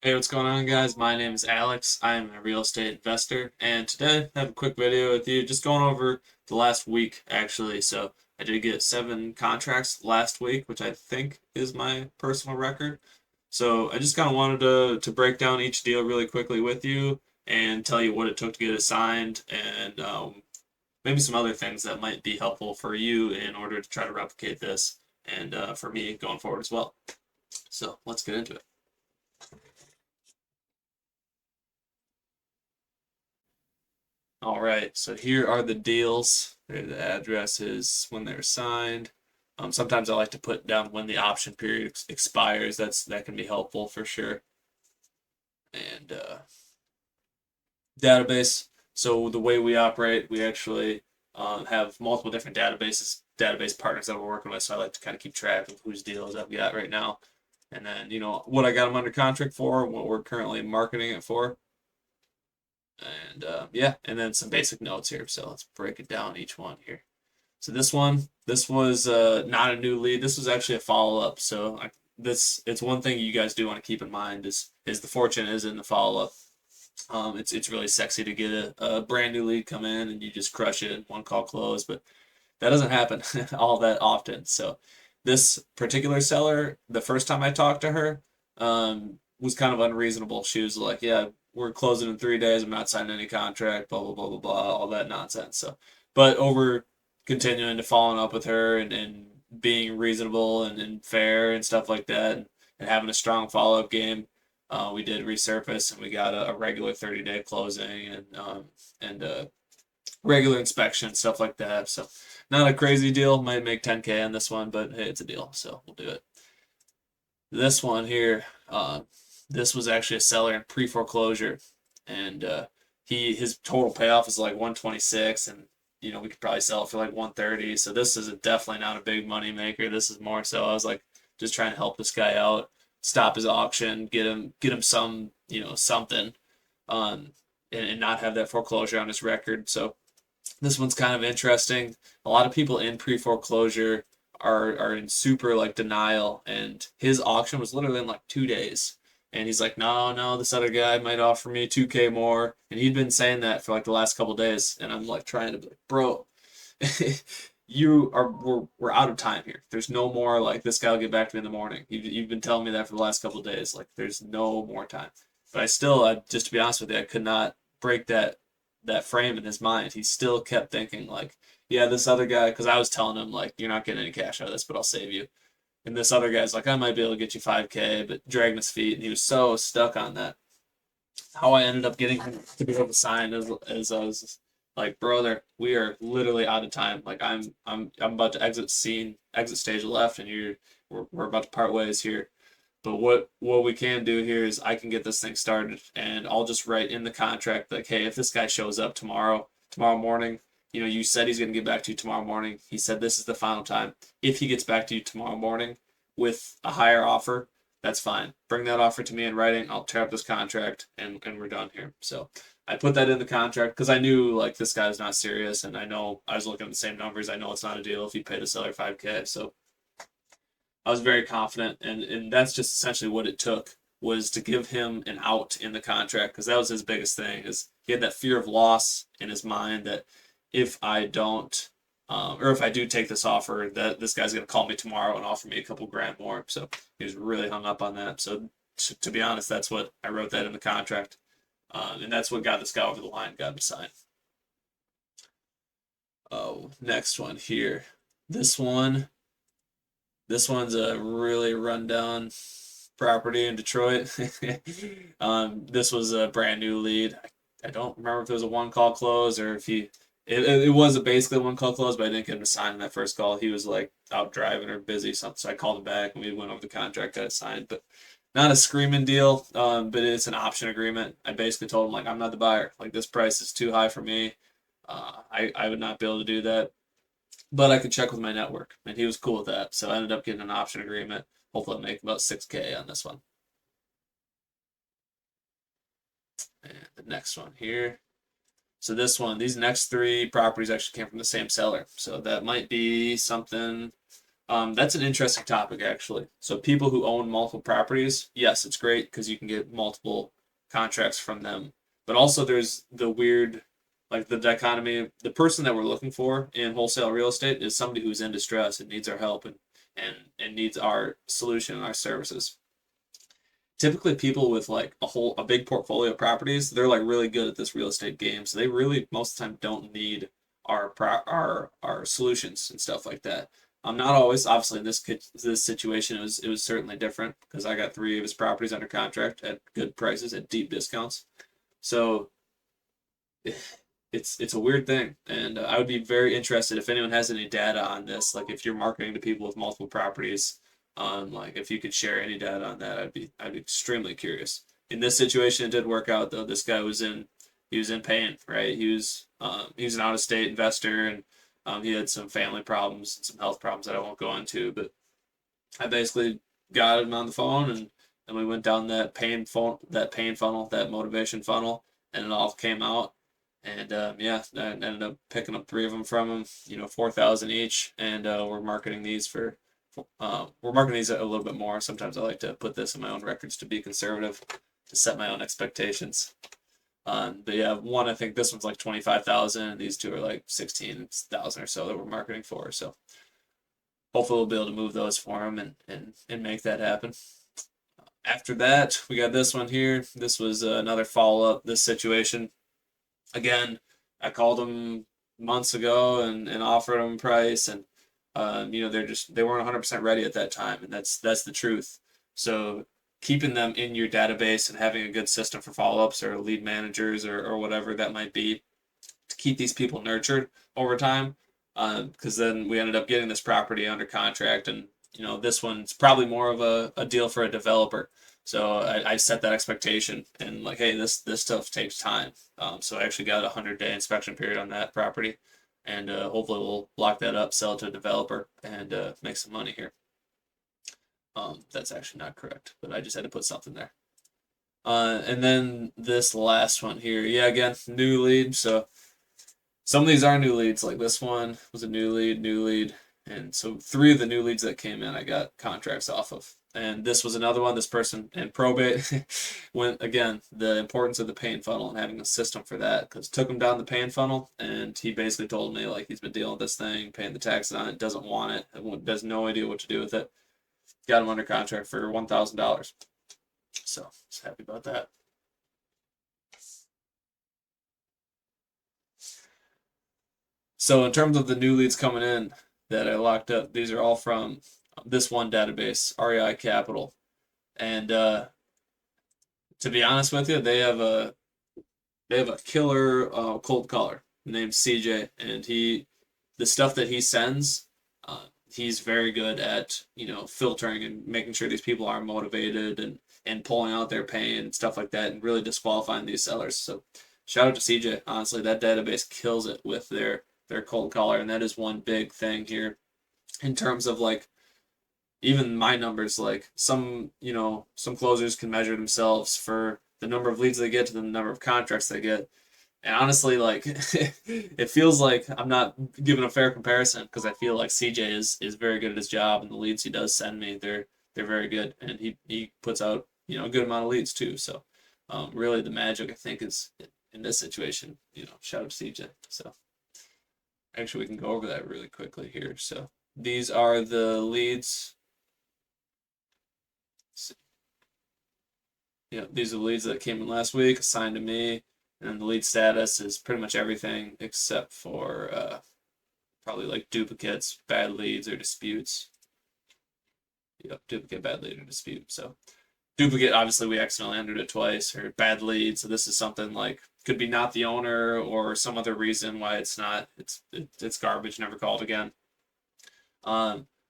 Hey, what's going on, guys? My name is Alex. I am a real estate investor, and today I have a quick video with you, just going over the last week, actually. So I did get 7 contracts last week, which I think is my personal record. So I just kind of wanted to break down each deal really quickly with you and tell you what it took to get it signed, and maybe some other things that might be helpful for you in order to try to replicate this, and for me going forward as well. So let's get into it. All right, so here are the deals. There are the addresses when they're signed. Sometimes I like to put down when the option period expires. That can be helpful for sure. And database. So the way we operate, we actually have multiple different database partners that we're working with. So I like to kind of keep track of whose deals I've got right now, and then what I got them under contract for, what we're currently marketing it for, and yeah, and then some basic notes here. So let's break it down each one here. So this was not a new lead. This was actually a follow up. So it's one thing you guys do want to keep in mind is the fortune is in the follow up. It's really sexy to get a brand new lead come in and you just crush it, one call close, but that doesn't happen all that often. So this particular seller, the first time I talked to her, was kind of unreasonable. She was like, "Yeah, we're closing in 3 days. I'm not signing any contract. Blah blah blah blah blah. All that nonsense." So, but over continuing to following up with her and being reasonable and fair and stuff like that, and having a strong follow up game, we did resurface and we got a regular 30-day closing and regular inspection, stuff like that. So not a crazy deal. Might make 10K on this one, but hey, it's a deal, so we'll do it. This one here, this was actually a seller in pre-foreclosure, and his total payoff is like 126, and we could probably sell it for like 130. So this is definitely not a big money maker. This is more so I was like just trying to help this guy out, stop his auction, get him some something, and not have that foreclosure on his record. So this one's kind of interesting. A lot of people in pre-foreclosure are in super like denial, and his auction was literally in like 2 days. And he's like, no, no, this other guy might offer me 2K more, and he'd been saying that for like the last couple days. And I'm like trying to be like, bro, we're out of time here. There's no more like this guy will get back to me in the morning. You've been telling me that for the last couple days. Like there's no more time. But just to be honest with you, I could not break that frame in his mind. He still kept thinking like, yeah, this other guy, because I was telling him like, you're not getting any cash out of this, but I'll save you. And this other guy's like, I might be able to get you 5K, but dragging his feet, and he was so stuck on that. How I ended up getting him to be able to sign is I was like, brother, we are literally out of time. Like I'm about to exit stage left, and we're about to part ways here. But what we can do here is I can get this thing started, and I'll just write in the contract like, hey, if this guy shows up tomorrow morning, you said he's going to get back to you tomorrow morning. He said this is the final time. If he gets back to you tomorrow morning with a higher offer, that's fine. Bring that offer to me in writing. I'll tear up this contract, and we're done here. So I put that in the contract because I knew like this guy's not serious, and I know I was looking at the same numbers. I know it's not a deal if you pay the seller 5K. So I was very confident, and that's just essentially what it took was to give him an out in the contract because that was his biggest thing is he had that fear of loss in his mind that if I don't or if I do take this offer that this guy's going to call me tomorrow and offer me a couple grand more. So he was really hung up on that. So to be honest, that's what I wrote that in the contract, and that's what got this guy over the line, got him signed. Oh, next one here. This one This one's a really rundown property in Detroit. This was a brand new lead. I don't remember if it was a one call close or if it was basically a one call close, but I didn't get him to sign in that first call. He was like out driving or busy, something. So I called him back and we went over the contract, got it signed. But not a screaming deal, but it's an option agreement. I basically told him like I'm not the buyer. Like this price is too high for me. I would not be able to do that, but I could check with my network, and he was cool with that. So I ended up getting an option agreement. Hopefully, I'll make about 6K on this one. And the next one here. So this one, these next 3 properties actually came from the same seller. So that might be something That's an interesting topic, actually. So people who own multiple properties, yes, it's great because you can get multiple contracts from them. But also there's the weird, like the dichotomy. The person that we're looking for in wholesale real estate is somebody who's in distress and needs our help and needs our solution and our services. Typically people with like a big portfolio of properties, they're like really good at this real estate game. So they really most of the time don't need our solutions and stuff like that. Not always. Obviously, in this situation, it was certainly different because I got three of his properties under contract at good prices at deep discounts. So it's a weird thing, and I would be very interested if anyone has any data on this. Like if you're marketing to people with multiple properties, like if you could share any data on that, I'd be extremely curious. In this situation, it did work out though. This guy he was in pain, right? He was an out of state investor, and he had some family problems and some health problems that I won't go into. But I basically got him on the phone, and we went down that pain funnel, that motivation funnel, and it all came out. And yeah, I ended up picking up three of them from him, 4,000 each, and we're marketing these a little bit more. Sometimes I like to put this in my own records to be conservative, to set my own expectations. But yeah, I think this one's like 25,000, and these two are like 16,000 or so that we're marketing for. So hopefully we'll be able to move those for him and make that happen. After that, we got this one here. This was another follow up. This situation again, I called them months ago and offered them a price, and they weren't 100% ready at that time, and that's the truth. So keeping them in your database and having a good system for follow-ups or lead managers or whatever that might be to keep these people nurtured over time, because then we ended up getting this property under contract, and this one's probably more of a deal for a developer. So I set that expectation and like, hey, this stuff takes time. So I actually got a 100-day inspection period on that property, and hopefully we'll lock that up, sell it to a developer, and make some money here. That's actually not correct, but I just had to put something there. And then this last one here, yeah, again, new lead. So some of these are new leads. Like this one was a new lead, and so three of the new leads that came in, I got contracts off of. And this was another one. This person in probate went again. The importance of the pain funnel and having a system for that, because took him down the pain funnel, and he basically told me like he's been dealing with this thing, paying the taxes on it, doesn't want it, has no idea what to do with it. Got him under contract for $1,000. So just happy about that. So in terms of the new leads coming in that I locked up, these are all from this one database, REI Capital. And to be honest with you, they have a killer cold caller named CJ, and the stuff that he sends, he's very good at filtering and making sure these people are motivated and pulling out their pain and stuff like that, and really disqualifying these sellers. So shout out to CJ. Honestly, that database kills it with their cold caller, and that is one big thing here in terms of like even my numbers. Like some closers can measure themselves for the number of leads they get to the number of contracts they get, and honestly like it feels like I'm not giving a fair comparison, because I feel like CJ is very good at his job, and the leads he does send me, they're very good, and he puts out a good amount of leads too. So really the magic I think is in this situation. Shout out to CJ. So actually we can go over that really quickly here. So these are the leads. These are the leads that came in last week, assigned to me, and then the lead status is pretty much everything except for probably like duplicates, bad leads, or disputes. Yep, duplicate, bad lead, or dispute. So duplicate, obviously we accidentally entered it twice, or bad lead. So this is something like could be not the owner or some other reason why it's not. It's garbage, never called again.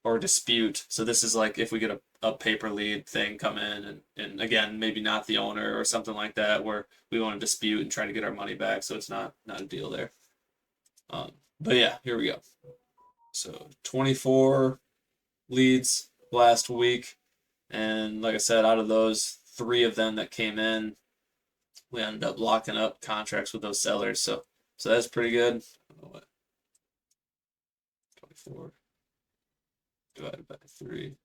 Or dispute. So this is like if we get a paper lead thing come in, and again maybe not the owner or something like that, where we want to dispute and try to get our money back. So it's not a deal there. But yeah, here we go. So 24 leads last week, and like I said, out of those, three of them that came in, we ended up locking up contracts with those sellers. So that's pretty good. 24. divided by 3.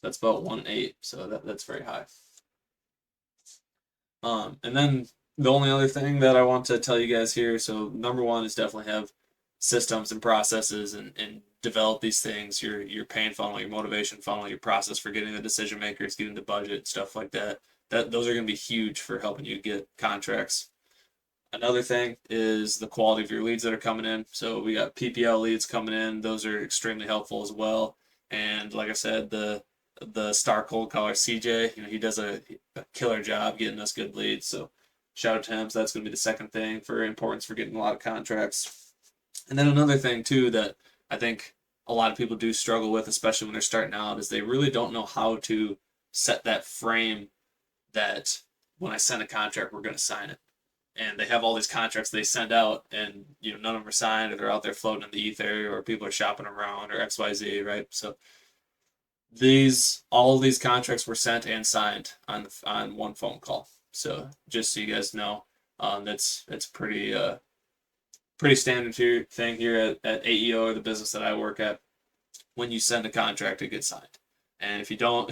That's about 1/8, so that's very high. And then the only other thing that I want to tell you guys here, so number one is definitely have systems and processes and develop these things, your pain funnel, your motivation funnel, your process for getting the decision makers, getting the budget, stuff like that. Those are going to be huge for helping you get contracts. Another thing is the quality of your leads that are coming in. So we got PPL leads coming in; those are extremely helpful as well. And like I said, the star cold caller CJ, he does a killer job getting us good leads. So shout out to him. So that's going to be the second thing for importance for getting a lot of contracts. And then another thing too that I think a lot of people do struggle with, especially when they're starting out, is they really don't know how to set that frame that when I send a contract, we're going to sign it. And they have all these contracts they send out, and none of them are signed, or they're out there floating in the ether, or people are shopping around, or XYZ, right? So all of these contracts were sent and signed on one phone call. So just so you guys know, that's pretty standard thing here at AEO, or the business that I work at. When you send a contract, it gets signed. And if you don't,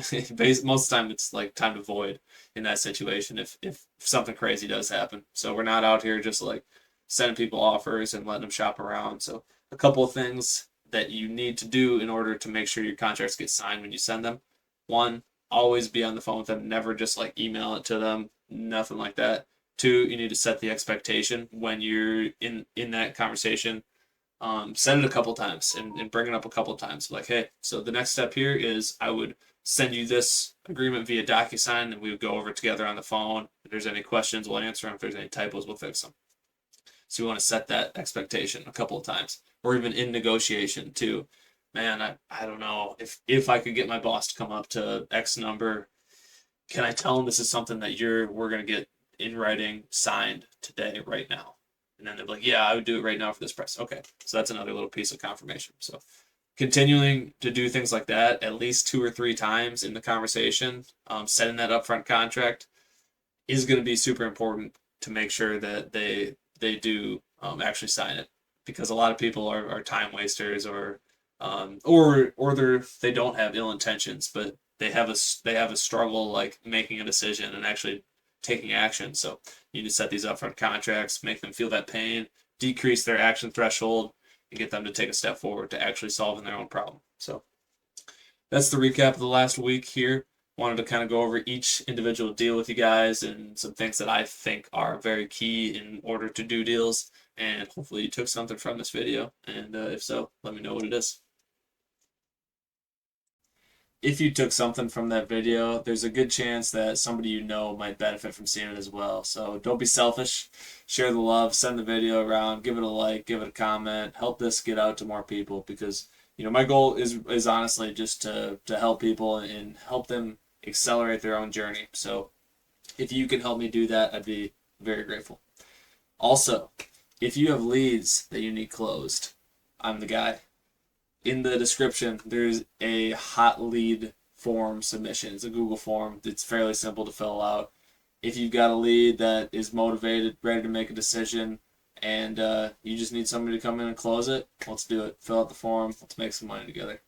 most of the time it's like time to void in that situation if something crazy does happen. So we're not out here just like sending people offers and letting them shop around. So a couple of things that you need to do in order to make sure your contracts get signed when you send them. One, always be on the phone with them. Never just like email it to them. Nothing like that. Two, you need to set the expectation when you're in that conversation. Set it a couple times and bring it up a couple times. Like, hey, so the next step here is I would send you this agreement via DocuSign, and we would go over it together on the phone. If there's any questions, we'll answer them. If there's any typos, we'll fix them. So you want to set that expectation a couple of times, or even in negotiation too. Man, I don't know if I could get my boss to come up to X number. Can I tell him this is something that we're gonna get in writing signed today, right now? And then they're like, yeah, I would do it right now for this price. Okay. So that's another little piece of confirmation. So continuing to do things like that at least 2 or 3 times in the conversation, setting that upfront contract is going to be super important to make sure that they do actually sign it, because a lot of people are time wasters, or they don't have ill intentions, but they have a struggle like making a decision and actually taking action. So you need to set these upfront contracts, make them feel that pain, decrease their action threshold, and get them to take a step forward to actually solving their own problem. So that's the recap of the last week here. Wanted to kind of go over each individual deal with you guys and some things that I think are very key in order to do deals. And hopefully you took something from this video. And if so, let me know what it is. If you took something from that video, there's a good chance that somebody you know might benefit from seeing it as well. So don't be selfish. Share the love, send the video around, give it a like, give it a comment, help this get out to more people, because my goal is honestly just to help people and help them accelerate their own journey. So if you can help me do that, I'd be very grateful. Also, if you have leads that you need closed, I'm the guy. In the description, there's a hot lead form submission. It's a Google form. It's fairly simple to fill out. If you've got a lead that is motivated, ready to make a decision, and you just need somebody to come in and close it, let's do it. Fill out the form. Let's make some money together.